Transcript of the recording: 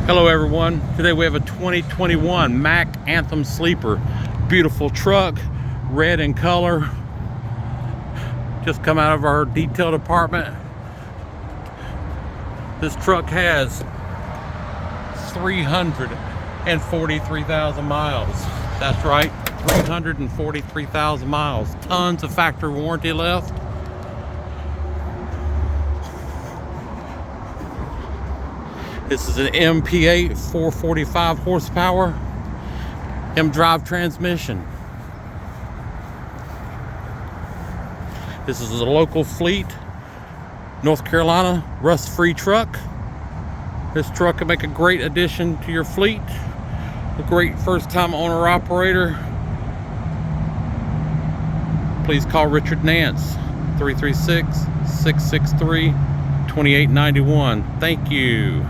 Hello everyone, today we have a 2021 Mack Anthem sleeper. Beautiful truck, red in color. Just come out of our detail department. This truck has 343,000 miles. That's right, 343,000 miles. Tons of factory warranty left. This is an MP8 445 horsepower mDrive transmission. This is a local fleet, North Carolina, rust-free truck. This truck can make a great addition to your fleet. A great first-time owner-operator. Please call Richard Nance, 336-663-2891. Thank you.